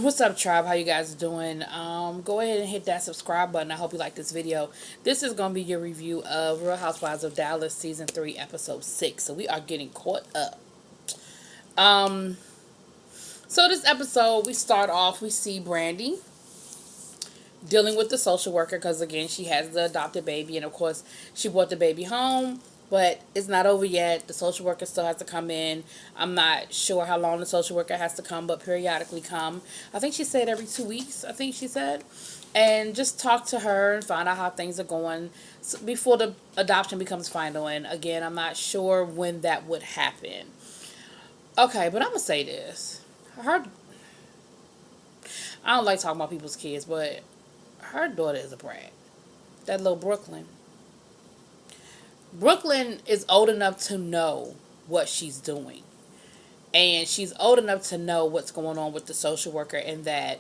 What's up, tribe? How you guys doing? Go ahead and hit that subscribe button. I hope you like this video. This is gonna be your review of Real Housewives of Dallas season 3 episode 6. So we are getting caught up. Um, so this episode we start off. We see Brandy dealing with the social worker because again she has the adopted baby, and of course she brought the baby home. But it's not over yet. The social worker still has to come in. I'm not sure how long the social worker has to come, but periodically come. I think she said every 2 weeks, I think she said. And just talk to her and find out how things are going before the adoption becomes final. And again, I'm not sure when that would happen. Okay, but I'm going to say this. I don't like talking about people's kids, but her daughter is a brat. That little Brooklyn. Brooklyn is old enough to know what she's doing. And she's old enough to know what's going on with the social worker and that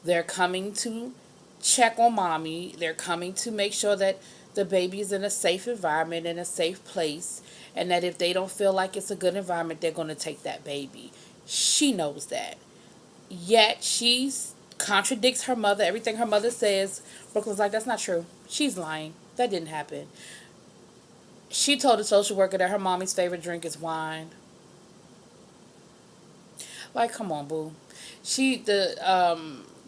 they're coming to check on mommy. They're coming to make sure that the baby is in a safe environment, in a safe place. And that if they don't feel like it's a good environment, they're going to take that baby. She knows that. Yet she contradicts her mother. Everything her mother says, Brooklyn's like, that's not true. She's lying. That didn't happen. She told the social worker that her mommy's favorite drink is wine. Like, come on, boo.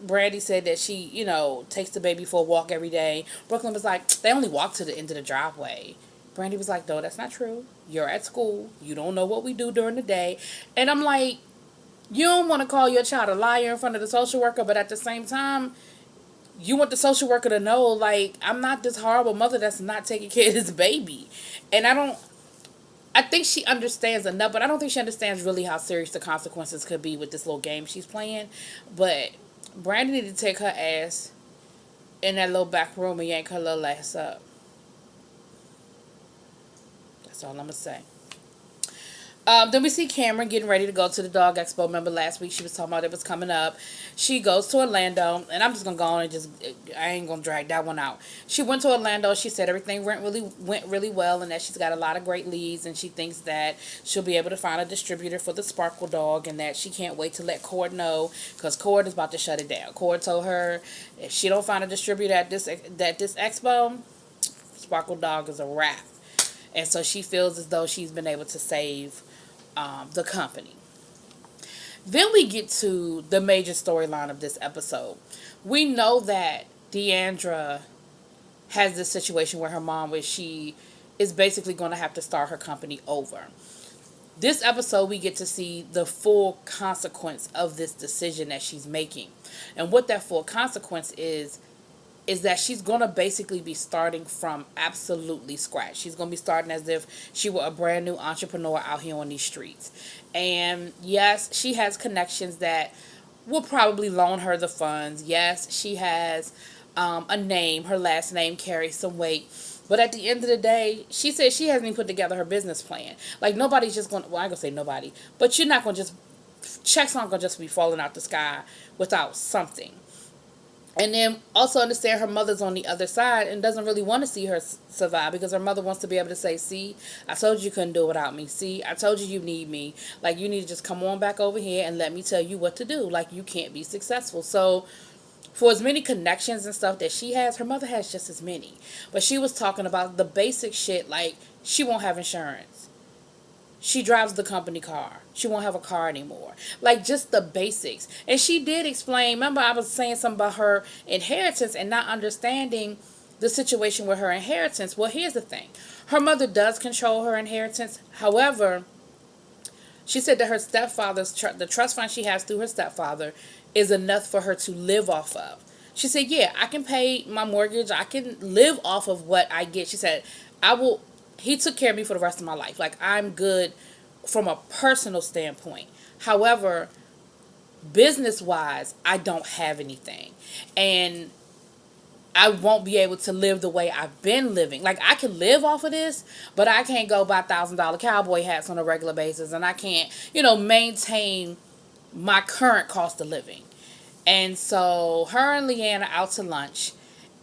Brandy said that she, takes the baby for a walk every day. Brooklyn was like, they only walk to the end of the driveway. Brandy was like, no, that's not true. You're at school. You don't know what we do during the day. And I'm like, you don't want to call your child a liar in front of the social worker, but at the same time, you want the social worker to know, like, I'm not this horrible mother that's not taking care of this baby. And I think she understands enough, but I don't think she understands really how serious the consequences could be with this little game she's playing. But Brandy needed to take her ass in that little back room and yank her little ass up. That's all I'm going to say. Then we see Cameron getting ready to go to the dog expo. Remember last week she was talking about it was coming up. She goes to Orlando, and I'm just going to go on and I ain't going to drag that one out. She went to Orlando. She said everything went really well and that she's got a lot of great leads, and she thinks that she'll be able to find a distributor for the Sparkle dog, and that she can't wait to let Cord know because Cord is about to shut it down. Cord told her if she don't find a distributor at this expo, Sparkle dog is a wrap. And so she feels as though she's been able to save the company. Then we get to the major storyline of this episode. We know that Deandra has this situation where her mom, where she is basically going to have to start her company over. This episode, we get to see the full consequence of this decision that she's making. And what that full consequence is that she's going to basically be starting from absolutely scratch. She's going to be starting as if she were a brand new entrepreneur out here on these streets. And yes, she has connections that will probably loan her the funds. Yes, she has a name. Her last name carries some weight. But at the end of the day, she said she hasn't even put together her business plan. Like, nobody's just going to, well, I ain't going to say nobody, but you're not going to just, checks aren't going to just be falling out the sky without something. And then also understand her mother's on the other side and doesn't really want to see her survive because her mother wants to be able to say, see, I told you you couldn't do it without me. See, I told you you need me. Like, you need to just come on back over here and let me tell you what to do. Like, you can't be successful. So for as many connections and stuff that she has, her mother has just as many. But she was talking about the basic shit, like she won't have insurance. She drives the company car. She won't have a car anymore. Like, just the basics. And she did explain, remember I was saying something about her inheritance and not understanding the situation with her inheritance. Well, here's the thing. Her mother does control her inheritance. However, she said that her stepfather's, the trust fund she has through her stepfather is enough for her to live off of. She said, yeah, I can pay my mortgage. I can live off of what I get. She said, he took care of me for the rest of my life. Like, I'm good from a personal standpoint. However, business-wise, I don't have anything. And I won't be able to live the way I've been living. Like, I can live off of this, but I can't go buy $1,000 cowboy hats on a regular basis. And I can't, maintain my current cost of living. And so her and Leanne are out to lunch.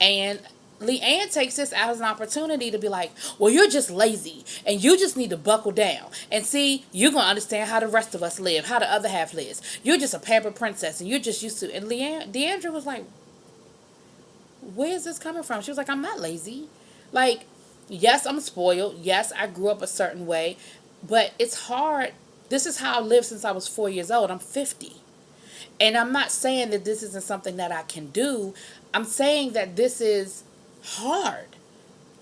And Leanne takes this as an opportunity to be like, well, you're just lazy and you just need to buckle down. And see, you're going to understand how the rest of us live, how the other half lives. You're just a pampered princess and you're just used to. And Deandra was like, where is this coming from? She was like, I'm not lazy. Like, yes, I'm spoiled. Yes, I grew up a certain way. But it's hard. This is how I lived since I was 4 years old. I'm 50. And I'm not saying that this isn't something that I can do. I'm saying that this is hard.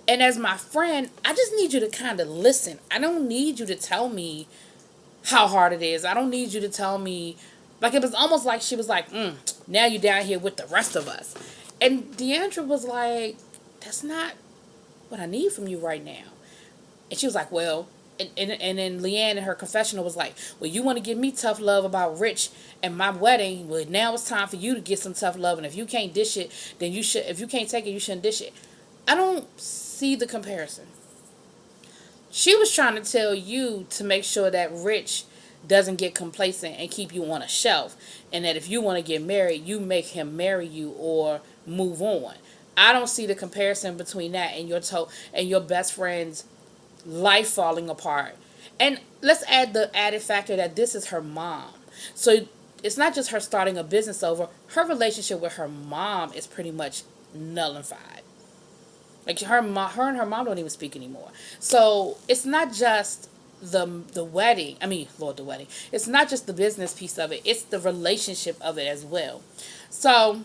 And as my friend, I just need you to kind of listen. I don't need you to tell me how hard it is. I don't need you to tell me. Like, it was almost like she was like, now you're down here with the rest of us. And Deandra was like, that's not what I need from you right now. And she was like, well, and then Leanne in her confessional was like, well, you want to give me tough love about Rich and my wedding. Well, now it's time for you to get some tough love. And if you can't dish it, then you should. If you can't take it, you shouldn't dish it. I don't see the comparison. She was trying to tell you to make sure that Rich doesn't get complacent and keep you on a shelf. And that if you want to get married, you make him marry you or move on. I don't see the comparison between that and your best friend's life falling apart. And let's add the added factor that this is her mom. So it's not just her starting a business over. Her relationship with her mom is pretty much nullified. Like her and her mom don't even speak anymore. So it's not just the wedding. I mean, Lord, the wedding. It's not just the business piece of it. It's the relationship of it as well. So,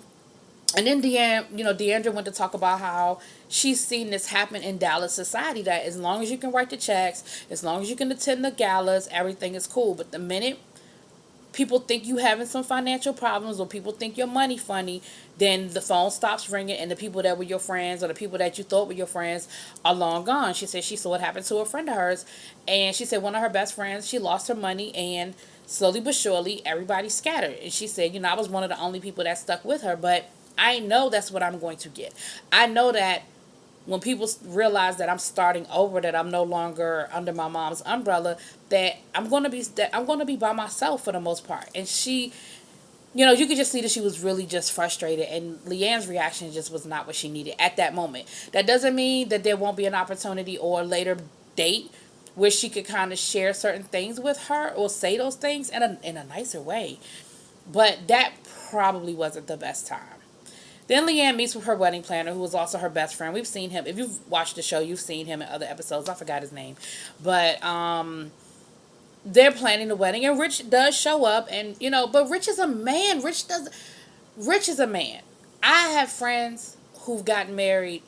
and then Deandra went to talk about how she's seen this happen in Dallas society, that as long as you can write the checks, as long as you can attend the galas, everything is cool. But the minute people think you having some financial problems or people think your money funny, then the phone stops ringing and the people that were your friends or the people that you thought were your friends are long gone. She said she saw what happened to a friend of hers, and she said one of her best friends, she lost her money, and slowly but surely everybody scattered. And she said, I was one of the only people that stuck with her, but I know that's what I'm going to get. I know that when people realize that I'm starting over, that I'm no longer under my mom's umbrella, that I'm going to be by myself for the most part. And she, you could just see that she was really just frustrated, and Leanne's reaction just was not what she needed at that moment. That doesn't mean that there won't be an opportunity or a later date where she could kind of share certain things with her or say those things in a nicer way. But that probably wasn't the best time. Then Leanne meets with her wedding planner, who was also her best friend. We've seen him. If you've watched the show, you've seen him in other episodes. I forgot his name. But they're planning the wedding, and Rich does show up. And, but Rich is a man. Rich is a man. I have friends who've gotten married,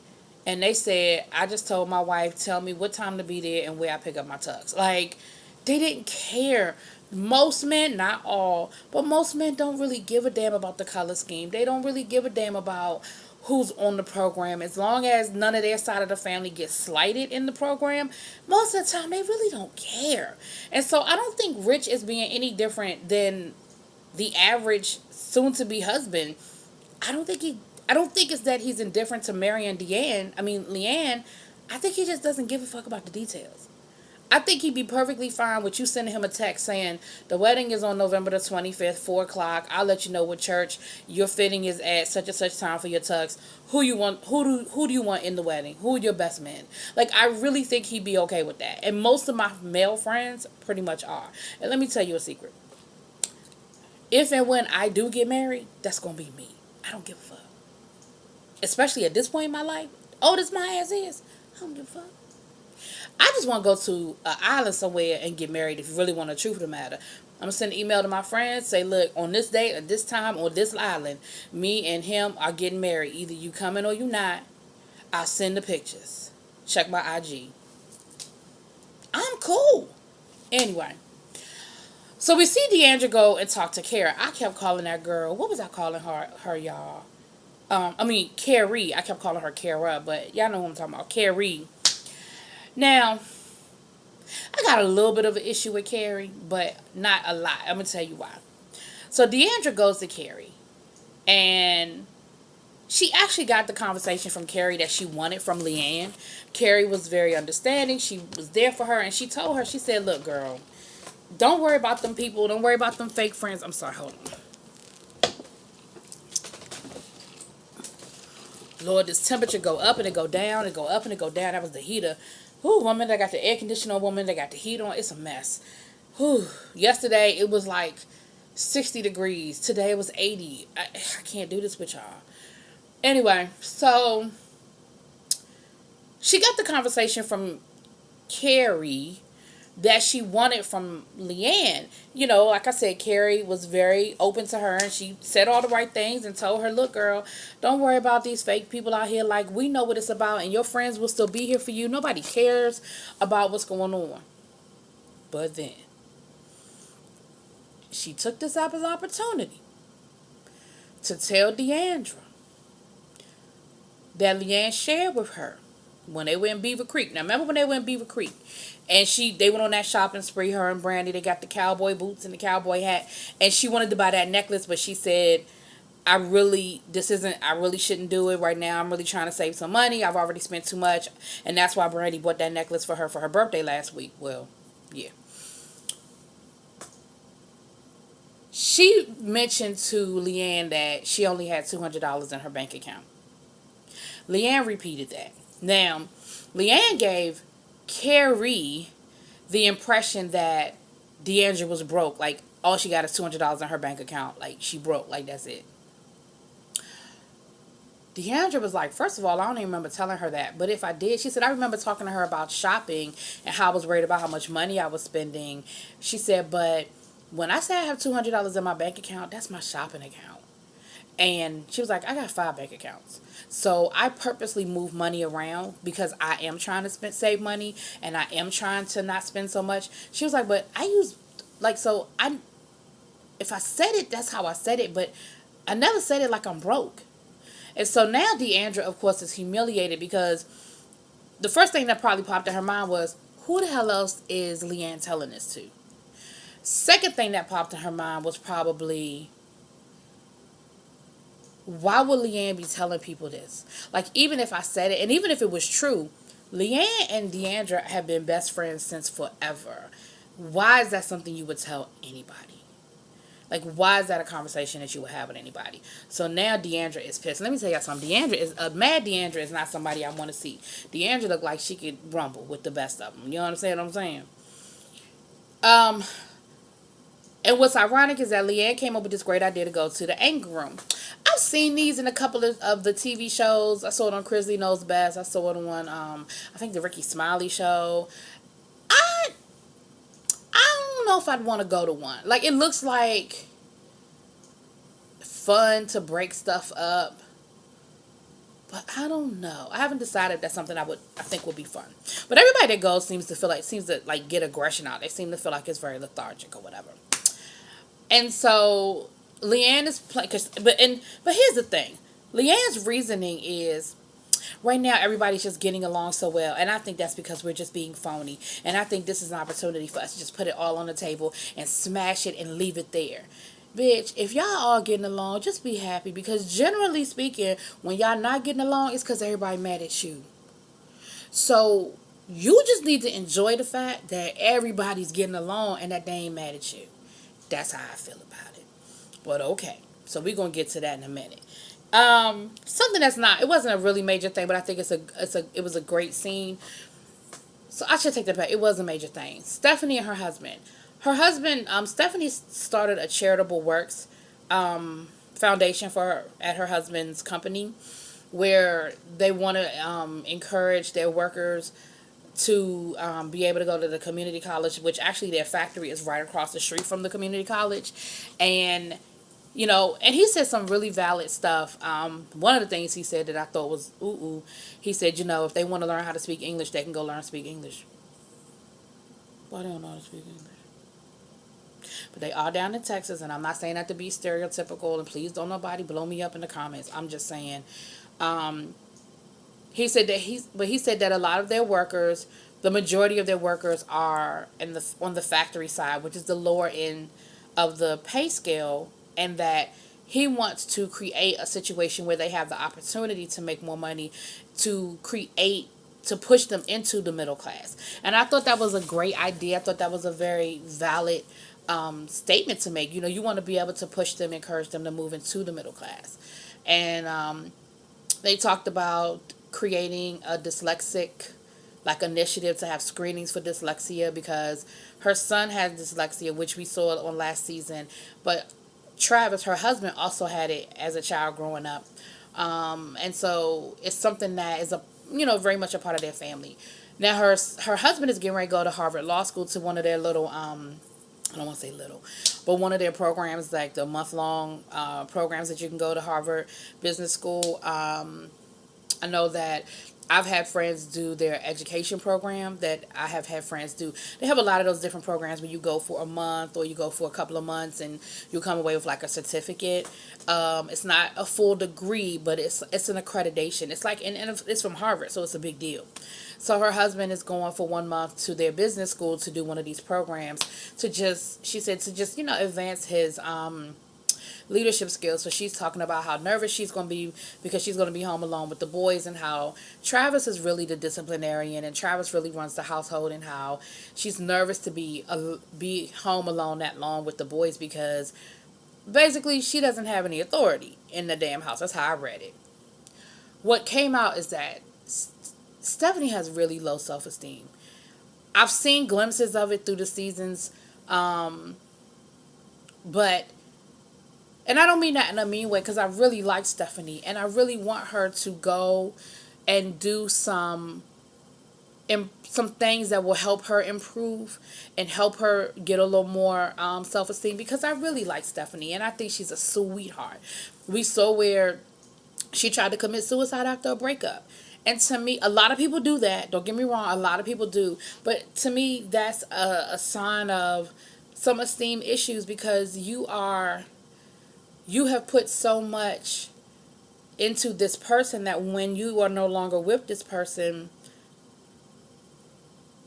and they said, I just told my wife, tell me what time to be there and where I pick up my tux. Like, they didn't care. Most men, not all, but most men don't really give a damn about the color scheme. They don't really give a damn about who's on the program. As long as none of their side of the family gets slighted in the program, most of the time they really don't care. And so I don't think Rich is being any different than the average soon-to-be husband. I don't think it's that he's indifferent to Mary and Leanne. I think he just doesn't give a fuck about the details. I think he'd be perfectly fine with you sending him a text saying, the wedding is on November the 25th, 4 o'clock. I'll let you know what church your fitting is at such and such time for your tux. Who do you want in the wedding? Who are your best men? Like, I really think he'd be okay with that. And most of my male friends pretty much are. And let me tell you a secret. If and when I do get married, that's going to be me. I don't give a fuck. Especially at this point in my life. Old as my ass is. I don't give a fuck. I just want to go to an island somewhere and get married if you really want the truth of the matter. I'm going to send an email to my friends, say, look, on this date, at this time, on this island, me and him are getting married. Either you coming or you not. I'll send the pictures. Check my IG. I'm cool. Anyway. So we see Deandra go and talk to Kara. I kept calling that girl. What was I calling her y'all? Carrie. I kept calling her Kara, but y'all know who I'm talking about. Carrie. Now, I got a little bit of an issue with Carrie, but not a lot. I'm going to tell you why. So Deandra goes to Carrie, and she actually got the conversation from Carrie that she wanted from Leanne. Carrie was very understanding. She was there for her, and she told her, she said, look, girl, don't worry about them people. Don't worry about them fake friends. I'm sorry, hold on. Lord, this temperature go up and it go down, and go up and it go down. That was the heater. Whew, one minute I got the air conditioner on, one minute I got the heat on. It's a mess. Whew. Yesterday it was like 60 degrees. Today it was 80. I can't do this with y'all. Anyway, so she got the conversation from Carrie that she wanted from Leanne. You know, like I said, Carrie was very open to her, and she said all the right things and told her, look, girl, don't worry about these fake people out here. Like, we know what it's about, and your friends will still be here for you. Nobody cares about what's going on. But then she took this up as an opportunity to tell Deandra that Leanne shared with her when they went in Beaver Creek. Now, remember when they went in Beaver Creek? And they went on that shopping spree, her and Brandy. They got the cowboy boots and the cowboy hat. And she wanted to buy that necklace, but she said, I really shouldn't do it right now. I'm really trying to save some money. I've already spent too much. And that's why Brandy bought that necklace for her birthday last week. Well, yeah. She mentioned to Leanne that she only had $200 in her bank account. Leanne repeated that. Now, Leanne gave Carrie the impression that Deandra was broke. Like, all she got is $200 in her bank account. Like, she broke. Like, that's it. Deandra was like, first of all, I don't even remember telling her that. But if I did, she said, I remember talking to her about shopping and how I was worried about how much money I was spending. She said, but when I say I have $200 in my bank account, that's my shopping account. And she was like, I got 5 bank accounts. So I purposely move money around because I am trying to save money, and I am trying to not spend so much. She was like, but I use, like, so if I said it, that's how I said it, but I never said it like I'm broke. And so now Deandra, of course, is humiliated because the first thing that probably popped in her mind was, who the hell else is Leanne telling this to? Second thing that popped in her mind was probably, why would Leanne be telling people this? Like, even if I said it, and even if it was true, Leanne and Deandra have been best friends since forever. Why is that something you would tell anybody? Like, why is that a conversation that you would have with anybody? So now Deandra is pissed. Let me tell y'all something. Mad Deandra is not somebody I want to see. Deandra looked like she could rumble with the best of them. You know what I'm saying? And what's ironic is that Leanne came up with this great idea to go to the anger room. I've seen these in a couple of the TV shows. I saw it on Crisley Knows Best. I saw it on, I think, the Ricky Smiley show. I don't know if I'd want to go to one. Like, it looks like fun to break stuff up. But I don't know. I haven't decided if that's something I think would be fun. But everybody that goes seems to get aggression out. They seem to feel like it's very lethargic or whatever. And so Leanne is playing, but here's the thing. Leanne's reasoning is, right now everybody's just getting along so well, and I think that's because we're just being phony. And I think this is an opportunity for us to just put it all on the table and smash it and leave it there. Bitch, if y'all all getting along, just be happy, because generally speaking, when y'all not getting along, it's because everybody mad at you. So you just need to enjoy the fact that everybody's getting along and that they ain't mad at you. That's how I feel about it. But okay, so we're gonna get to that in a minute. Something it wasn't a really major thing, but I think it was a great scene. So I should take that back. It was a major thing. Stephanie and her husband. Stephanie started a charitable works foundation at her husband's company, where they want to encourage their workers to be able to go to the community college, which actually their factory is right across the street from the community college. And, and he said some really valid stuff. One of the things he said that I thought was, he said, if they want to learn how to speak English, they can go learn to speak English. Well, I don't know how to speak English. But they are down in Texas, and I'm not saying that to be stereotypical, and please don't nobody blow me up in the comments. I'm just saying, he said that a lot of their workers, the majority of their workers are on the factory side, which is the lower end of the pay scale, and that he wants to create a situation where they have the opportunity to make more money, to push them into the middle class. And I thought that was a great idea. I thought that was a very valid statement to make. You want to be able to push them, encourage them to move into the middle class. And They talked about creating a dyslexic like initiative to have screenings for dyslexia because her son has dyslexia, which we saw on last season, but Travis, her husband, also had it as a child growing up. And so it's something that is a very much a part of their family. Now her husband is getting ready to go to Harvard Law School to one of their little I don't want to say little, but one of their programs, like the month long programs that you can go to Harvard Business School. I know that I've had friends do their education program that I have had friends do. They have a lot of those different programs where you go for a month or you go for a couple of months and you come away with like a certificate. It's not a full degree, but it's an accreditation. It's like and it's from Harvard, so it's a big deal. So her husband is going for 1 month to their business school to do one of these programs to just, she said, to just advance his leadership skills. So she's talking about how nervous she's going to be because she's going to be home alone with the boys, and how Travis is really the disciplinarian and Travis really runs the household, and how she's nervous to be home alone that long with the boys because basically she doesn't have any authority in the damn house. That's how I read it. What came out is that Stephanie has really low self-esteem. I've seen glimpses of it through the seasons, but and I don't mean that in a mean way because I really like Stephanie and I really want her to go and do some things that will help her improve and help her get a little more self-esteem, because I really like Stephanie and I think she's a sweetheart. We saw where she tried to commit suicide after a breakup. And to me, a lot of people do that. Don't get me wrong, a lot of people do. But to me, that's a sign of some esteem issues, because you have put so much into this person that when you are no longer with this person,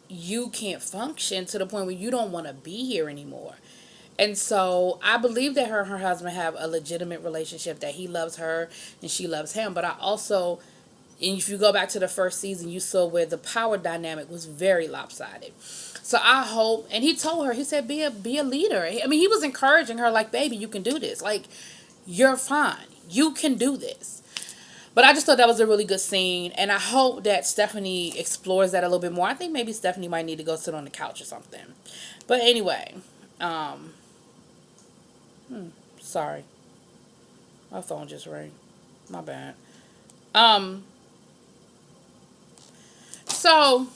you can't function to the point where you don't want to be here anymore. And so I believe that her and her husband have a legitimate relationship, that he loves her and she loves him. But I also, and if you go back to the first season, you saw where the power dynamic was very lopsided. So I hope, and he told her, he said, be a leader. I mean, he was encouraging her like, baby, you can do this. Like, you're fine. You can do this. But I just thought that was a really good scene. And I hope that Stephanie explores that a little bit more. I think maybe Stephanie might need to go sit on the couch or something. But anyway, sorry. My phone just rang. My bad. So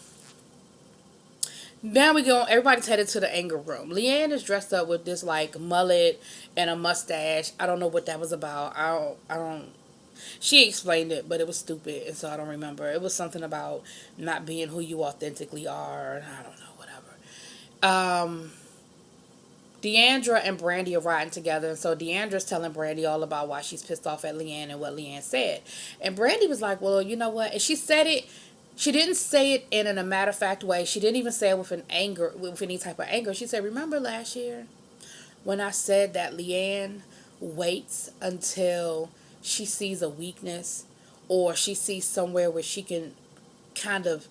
now we go. Everybody's headed to the anger room. Leanne is dressed up with this like mullet and a mustache. I don't know what that was about. I don't. She explained it, but it was stupid, and so I don't remember. It was something about not being who you authentically are. And I don't know, whatever. Deandra and Brandy are riding together, and so Deandra's telling Brandy all about why she's pissed off at Leanne and what Leanne said. And Brandy was like, well, you know what? And she said it. She didn't say it in a matter-of-fact way. She didn't even say it with any type of anger. She said, remember last year when I said that Leanne waits until she sees a weakness or she sees somewhere where she can kind of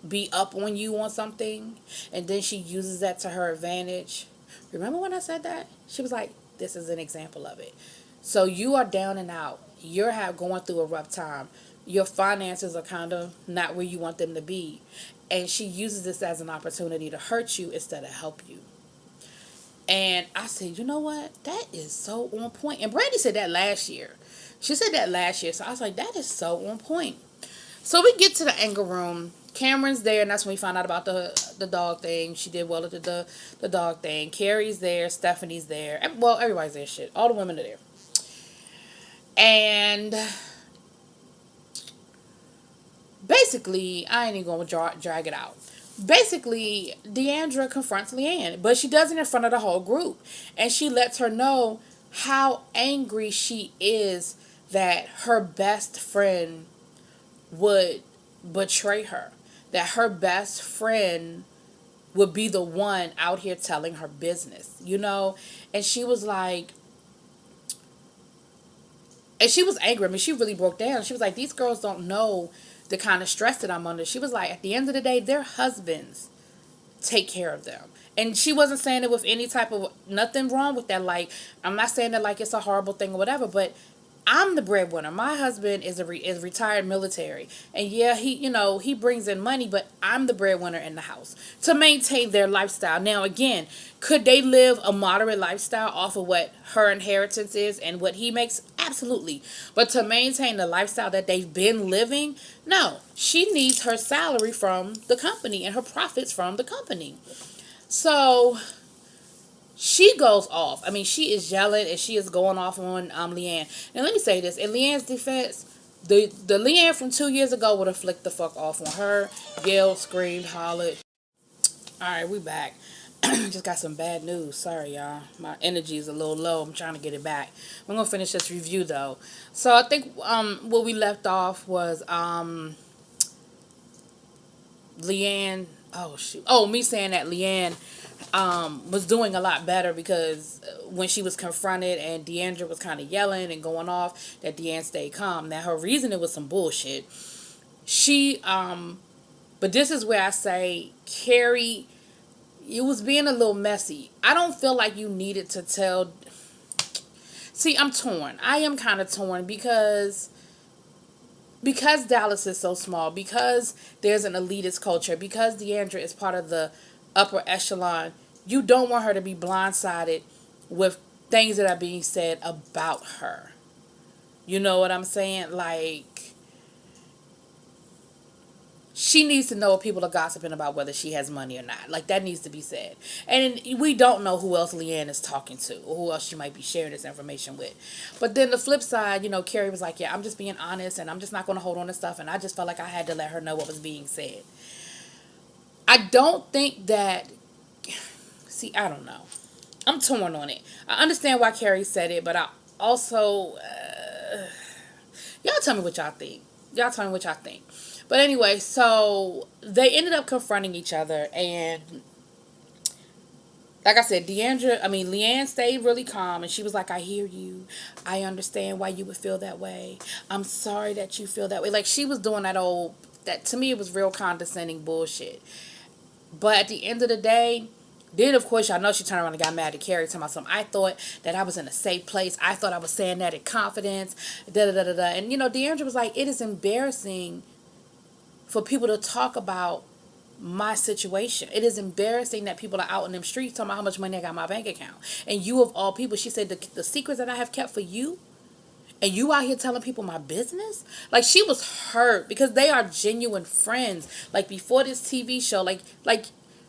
be up on you on something, and then she uses that to her advantage. Remember when I said that? She was like, this is an example of it. So you are down and out. You're going through a rough time. Your finances are kind of not where you want them to be. And she uses this as an opportunity to hurt you instead of help you. And I said, you know what? That is so on point. And Brandy said that last year. She said that last year. So I was like, that is so on point. So we get to the anger room. Cameron's there, and that's when we find out about the dog thing. She did well at the dog thing. Carrie's there. Stephanie's there. Well, everybody's there. Shit. All the women are there. And basically, I ain't even going to drag it out. Basically, Deandra confronts Leanne, but she does it in front of the whole group. And she lets her know how angry she is that her best friend would betray her. That her best friend would be the one out here telling her business, And she was like, and she was angry. I mean, she really broke down. She was like, these girls don't know the kind of stress that I'm under. She was like, at the end of the day, their husbands take care of them. And she wasn't saying it with any type of, nothing wrong with that. Like, I'm not saying that like it's a horrible thing or whatever, but I'm the breadwinner. My husband is retired military, and yeah, he brings in money, but I'm the breadwinner in the house to maintain their lifestyle. Now, again, could they live a moderate lifestyle off of what her inheritance is and what he makes? Absolutely, but to maintain the lifestyle that they've been living, no. She needs her salary from the company and her profits from the company. So she goes off. I mean, she is yelling and she is going off on Leanne. And let me say this: in Leanne's defense, the Leanne from 2 years ago would have flicked the fuck off on her, yelled, screamed, hollered. All right, we back. Just got some bad news. Sorry, y'all. My energy is a little low. I'm trying to get it back. I'm gonna finish this review though. So I think where we left off was Leanne. Oh shoot. Oh, me saying that Leanne was doing a lot better because when she was confronted and Deandra was kind of yelling and going off, that Deanne stayed calm. Now her reasoning was some bullshit. She but this is where I say Carrie, it was being a little messy. I don't feel like you needed to tell. See, I'm torn. I am kind of torn because Dallas is so small, because there's an elitist culture, because Deandra is part of the upper echelon, you don't want her to be blindsided with things that are being said about her. You know what I'm saying? Like, she needs to know if people are gossiping about whether she has money or not. Like, that needs to be said. And we don't know who else Leanne is talking to or who else she might be sharing this information with. But then the flip side, Carrie was like, yeah, I'm just being honest and I'm just not going to hold on to stuff. And I just felt like I had to let her know what was being said. I don't think that... See, I don't know. I'm torn on it. I understand why Carrie said it, but I also... y'all tell me what y'all think. Y'all tell me what y'all think. But anyway, so they ended up confronting each other, and like I said, Leanne stayed really calm, and she was like, I hear you. I understand why you would feel that way. I'm sorry that you feel that way. Like, she was doing that to me, it was real condescending bullshit. But at the end of the day, then of course y'all know she turned around and got mad at Carrie, talking about something. I thought that I was in a safe place. I thought I was saying that in confidence. Da da da da da. And Deandra was like, it is embarrassing for people to talk about my situation. It is embarrassing that people are out in them streets talking about how much money I got in my bank account. And you of all people, she said, the secrets that I have kept for you, and you out here telling people my business? Like, she was hurt because they are genuine friends. Like, before this TV show, like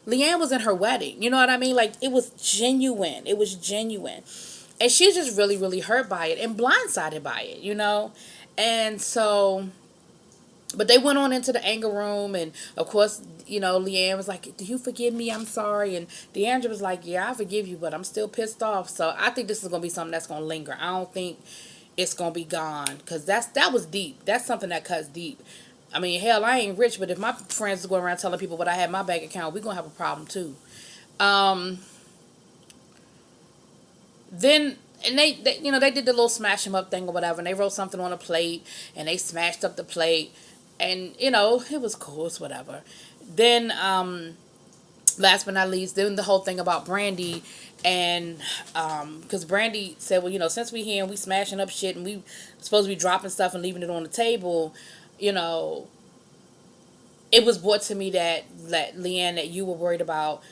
Leanne was in her wedding. You know what I mean? Like, it was genuine. It was genuine. And she's just really, really hurt by it and blindsided by it. And so... But they went on into the anger room, and of course, Leanne was like, do you forgive me? I'm sorry. And Deandra was like, yeah, I forgive you, but I'm still pissed off. So I think this is going to be something that's going to linger. I don't think it's going to be gone, because that was deep. That's something that cuts deep. I mean, hell, I ain't rich, but if my friends was going around telling people what I had in my bank account, we're going to have a problem too. Then... And they did the little smash 'em up thing or whatever, and they wrote something on a plate, and they smashed up the plate, and it was cool, it's whatever. Then last but not least, then the whole thing about Brandy, and because Brandy said, well, since we here and we smashing up shit and we supposed to be dropping stuff and leaving it on the table, it was brought to me that Leanne, that you were worried about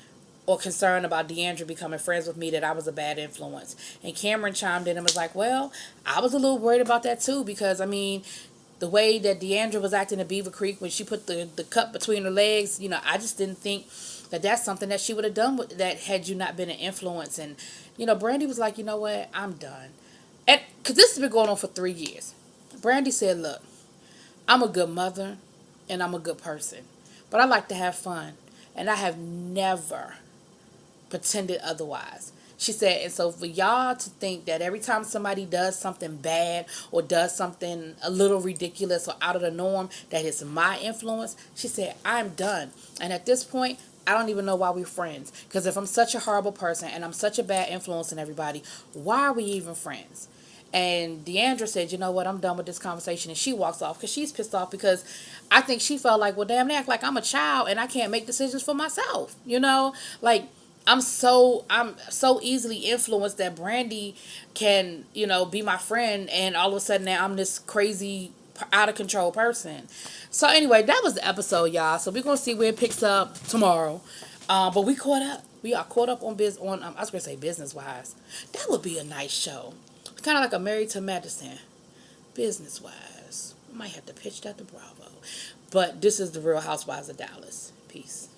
or concerned about Deandra becoming friends with me, that I was a bad influence. And Cameron chimed in and was like, well, I was a little worried about that too, because I mean, the way that Deandra was acting in Beaver Creek when she put the cup between her legs, I just didn't think that that's something that she would have done with that had you not been an influence. And Brandy was like, you know what, I'm done. And because this has been going on for 3 years. Brandy said, look, I'm a good mother and I'm a good person, but I like to have fun, and I have never pretended otherwise. She said, and so for y'all to think that every time somebody does something bad or does something a little ridiculous or out of the norm, that it's my influence, she said, I'm done. And at this point, I don't even know why we're friends. Because if I'm such a horrible person and I'm such a bad influence on everybody, why are we even friends? And Deandra said, you know what, I'm done with this conversation. And she walks off because she's pissed off, because I think she felt like, well, damn, they act like I'm a child and I can't make decisions for myself. Like, I'm so easily influenced that Brandy can, be my friend, and all of a sudden now I'm this crazy out of control person. So anyway, that was the episode, y'all. So we're gonna see where it picks up tomorrow. But we caught up. We are caught up I was gonna say business wise. That would be a nice show. Kind of like a Married to Medicine. Business wise. Might have to pitch that to Bravo. But this is the Real Housewives of Dallas. Peace.